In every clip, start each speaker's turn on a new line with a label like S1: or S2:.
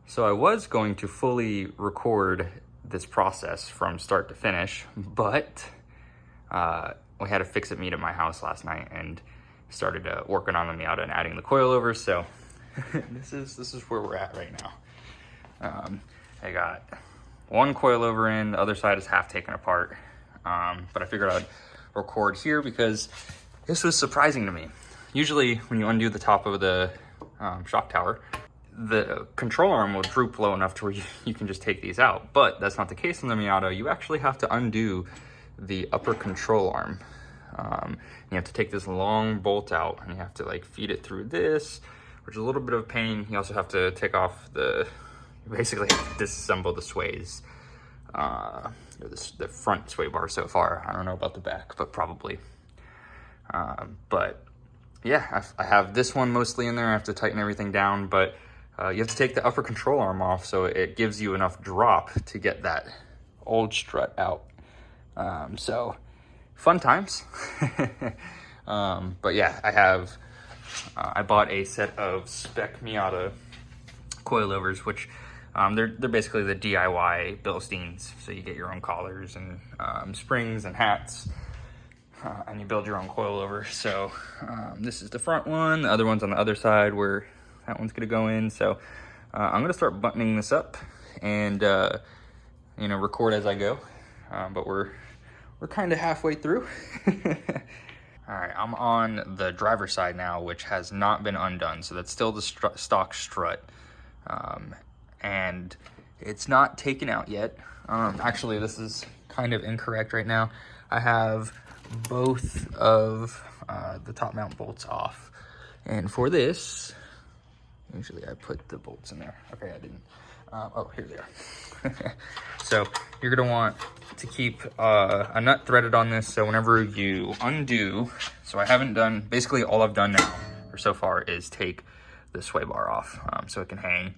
S1: So I was going to fully record this process from start to finish, but we had a fix-it meet at my house last night and started working on the Miata and adding the coilover. So this is where we're at right now. I got one coilover in, the other side is half taken apart. But I figured I'd record here because this was surprising to me. Usually when you undo the top of the shock tower, the control arm will droop low enough to where you can just take these out, but that's not the case in the Miata. You actually have to undo the upper control arm. You have to take this long bolt out and you have to like feed it through this, which is a little bit of a pain. You also have to take off you basically have to disassemble the sways, the front sway bar so far. I don't know about the back, but probably. But yeah, I have this one mostly in there. I have to tighten everything down, but you have to take the upper control arm off so it gives you enough drop to get that old strut out. So fun times. But yeah, I bought a set of spec Miata coilovers, which they're basically the DIY Bilsteins. So you get your own collars and springs and hats, and you build your own coilover. So this is the front one. The other one's on the other side where that one's gonna go in. So I'm gonna start buttoning this up and record as I go. But we're kind of halfway through. All right, I'm on the driver's side now, which has not been undone. So that's still the stock strut. And it's not taken out yet. Actually, this is kind of incorrect right now. I have both of the top mount bolts off. And for this, usually I put the bolts in there. Okay, I didn't. Oh, here they are. So you're gonna want to keep a nut threaded on this. So whenever you undo, so I haven't done, basically all I've done now or so far is take the sway bar off so it can hang.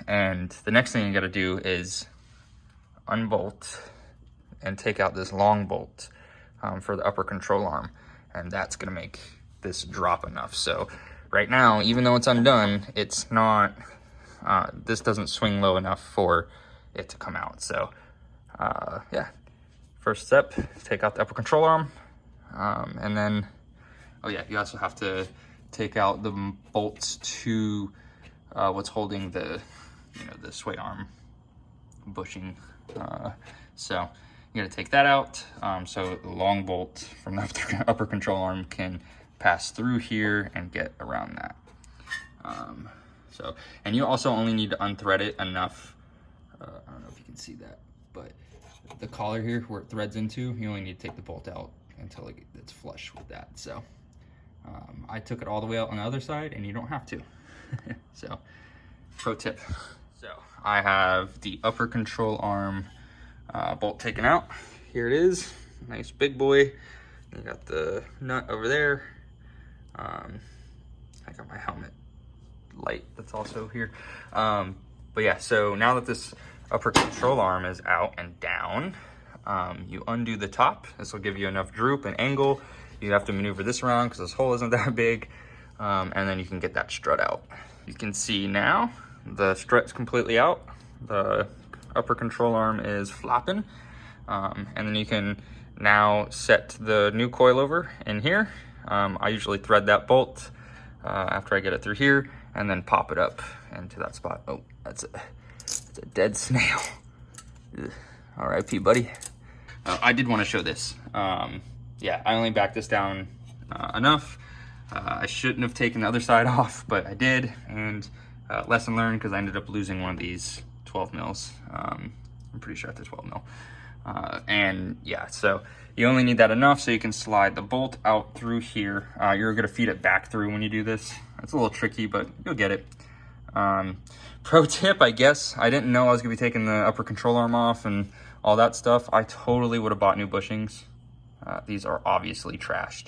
S1: And the next thing you gotta do is unbolt and take out this long bolt for the upper control arm. And that's gonna make this drop enough. So right now, even though it's undone, it's not, this doesn't swing low enough for it to come out. So yeah, first step, take out the upper control arm. And then, oh yeah, you also have to take out the bolts to what's holding the sway arm bushing. So you gotta take that out. So the long bolt from the upper control arm can pass through here and get around that. And you also only need to unthread it enough. I don't know if you can see that, but the collar here where it threads into, you only need to take the bolt out until it's flush with that. So I took it all the way out on the other side, and you don't have to. So pro tip. So I have the upper control arm bolt taken out. Here it is, nice big boy. You got the nut over there. I got my helmet light that's also here. But yeah, so now that this upper control arm is out and down, you undo the top. This will give you enough droop and angle. You have to maneuver this around because this hole isn't that big. And then you can get that strut out. You can see now the strut's completely out. The upper control arm is flapping. And then you can now set the new coilover in here. I usually thread that bolt after I get it through here and then pop it up into that spot. Oh, that's a dead snail. R.I.P. buddy. I did want to show this. Yeah, I only backed this down enough. I shouldn't have taken the other side off, but I did. And lesson learned, because I ended up losing one of these 12 mils. I'm pretty sure it's a 12 mil. And yeah, so you only need that enough so you can slide the bolt out through here. You're gonna feed it back through when you do this. It's a little tricky, but you'll get it. Pro tip, I guess, I didn't know I was gonna be taking the upper control arm off and all that stuff. I totally would have bought new bushings. These are obviously trashed,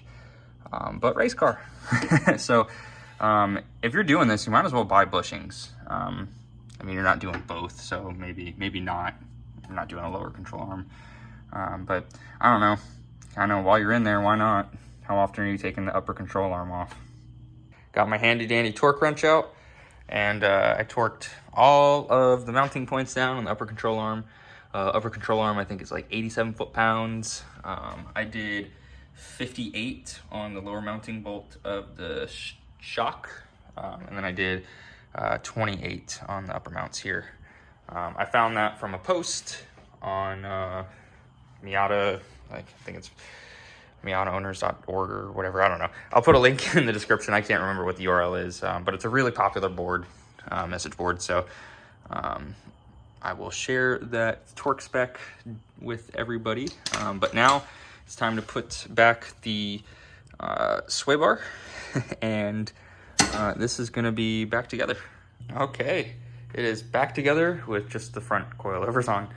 S1: but race car. So if you're doing this, you might as well buy bushings. I mean, you're not doing both, so maybe not. You're not doing a lower control arm. But I don't know. I know while you're in there, why not? How often are you taking the upper control arm off? Got my handy dandy torque wrench out. And I torqued all of the mounting points down on the upper control arm. Upper control arm, I think, is like 87 foot-pounds. I did 58 on the lower mounting bolt of the shock, and then I did 28 on the upper mounts here. I found that from a post on Miata, I think it's MiataOwners.org or whatever, I don't know. I'll put a link in the description. I can't remember what the URL is, but it's a really popular board, message board. So I will share that torque spec with everybody. But now it's time to put back the sway bar, and this is gonna be back together. Okay, it is back together with just the front coilovers on.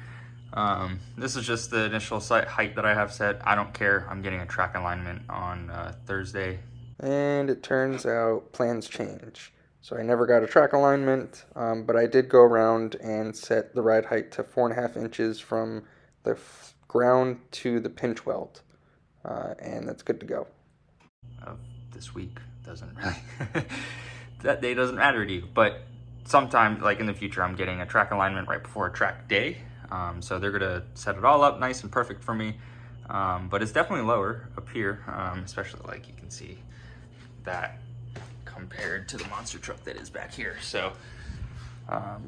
S1: This is just the initial sight height that I have set. I don't care. I'm getting a track alignment on Thursday. And it turns out plans change. So I never got a track alignment, but I did go around and set the ride height to 4.5 inches from the ground to the pinch weld. And that's good to go. This week doesn't really, that day doesn't matter to you, but sometime like in the future, I'm getting a track alignment right before a track day. So they're gonna set it all up nice and perfect for me. But it's definitely lower up here, especially like you can see that compared to the monster truck that is back here. So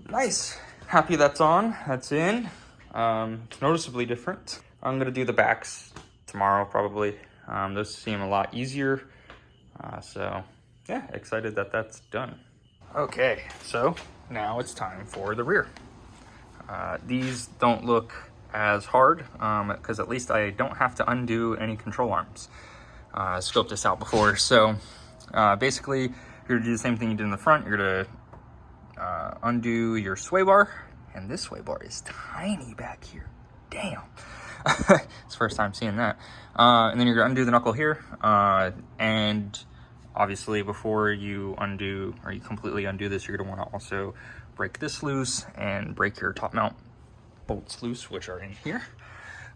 S1: nice, happy that's on, that's in. It's noticeably different. I'm gonna do the backs tomorrow probably. Those seem a lot easier. So yeah, excited that that's done. Okay, so now it's time for the rear. These don't look as hard because at least I don't have to undo any control arms. I scoped this out before. So basically, you're gonna do the same thing you did in the front. You're gonna undo your sway bar, and this sway bar is tiny back here. Damn. It's the first time seeing that. And then you're gonna undo the knuckle here, and obviously before you undo or you completely undo this, you're gonna want to also break this loose and break your top mount bolts loose, which are in here.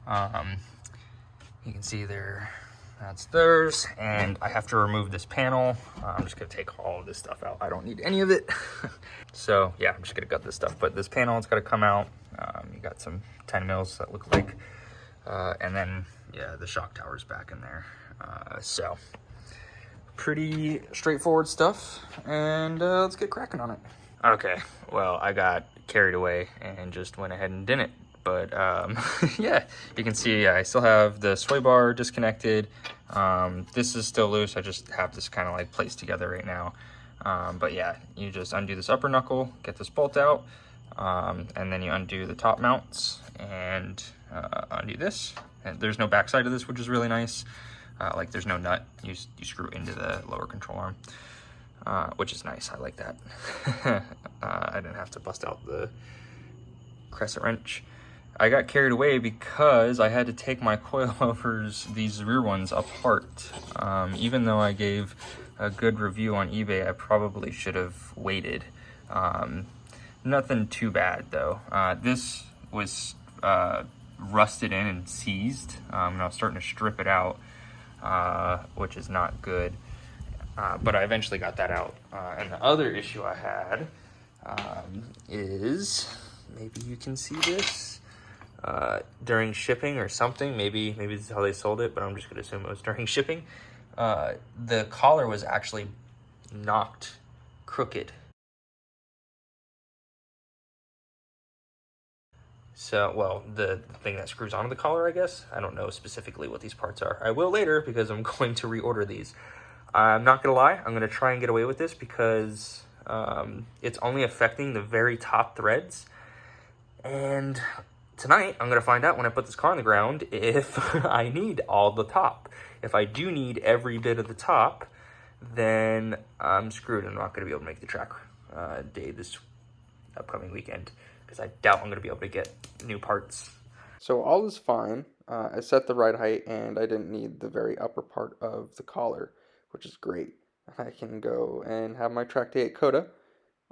S1: You can see there, that's theirs, and I have to remove this panel. I'm just gonna take all of this stuff out. I don't need any of it. So yeah, I'm just gonna gut this stuff, but this panel is gonna come out. You got some 10 mils that look like, and then yeah, the shock tower's back in there. So pretty straightforward stuff, and let's get cracking on it. Okay, well, I got carried away and just went ahead and didn't. But yeah, you can see I still have the sway bar disconnected. This is still loose. I just have this kind of like placed together right now. But yeah, you just undo this upper knuckle, get this bolt out, and then you undo the top mounts and undo this. And there's no backside of this, which is really nice. Like there's no nut. You screw into the lower control arm. Which is nice, I like that. I didn't have to bust out the crescent wrench. I got carried away because I had to take my coilovers, these rear ones, apart. Even though I gave a good review on eBay, I probably should have waited. Nothing too bad though. This was rusted in and seized, and I was starting to strip it out, which is not good. But I eventually got that out. And the other issue I had is, maybe you can see this, during shipping or something, maybe this is how they sold it, but I'm just gonna assume it was during shipping. The collar was actually knocked crooked. So, well, the thing that screws onto the collar, I guess. I don't know specifically what these parts are. I will later because I'm going to reorder these. I'm not gonna lie, I'm gonna try and get away with this because it's only affecting the very top threads. And tonight, I'm gonna find out when I put this car on the ground if I need all the top. If I do need every bit of the top, then I'm screwed. I'm not gonna be able to make the track day this upcoming weekend because I doubt I'm gonna be able to get new parts. So all is fine. I set the ride height and I didn't need the very upper part of the collar, which is great. I can go and have my track day at Coda.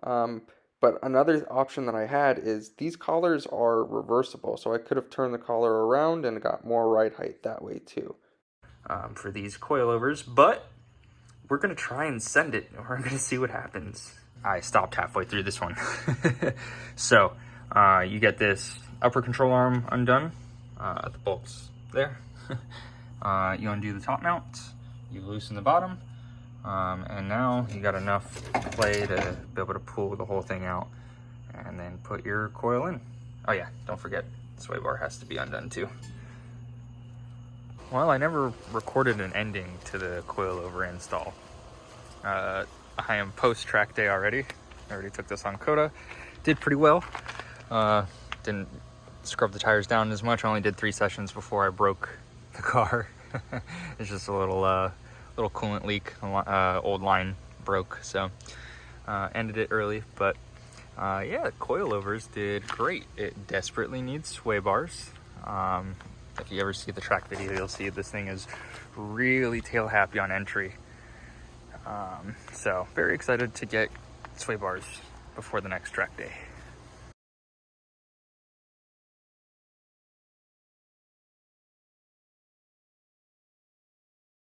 S1: But another option that I had is these collars are reversible, so I could have turned the collar around and got more ride height that way too. For these coilovers, but we're gonna try and send it. We're gonna see what happens. I stopped halfway through this one. So you get this upper control arm undone, the bolts there. You undo the top mount, you loosen the bottom, and now you got enough play to be able to pull the whole thing out and then put your coil in. Oh yeah, don't forget, the sway bar has to be undone too. Well, I never recorded an ending to the coilover install. I am post track day already. I already took this on Coda. Did pretty well. Didn't scrub the tires down as much. I only did 3 sessions before I broke the car. It's just a little coolant leak. Old line broke, so ended it early. But yeah, coilovers did great. It desperately needs sway bars. If you ever see the track video, you'll see this thing is really tail happy on entry. So very excited to get sway bars before the next track day.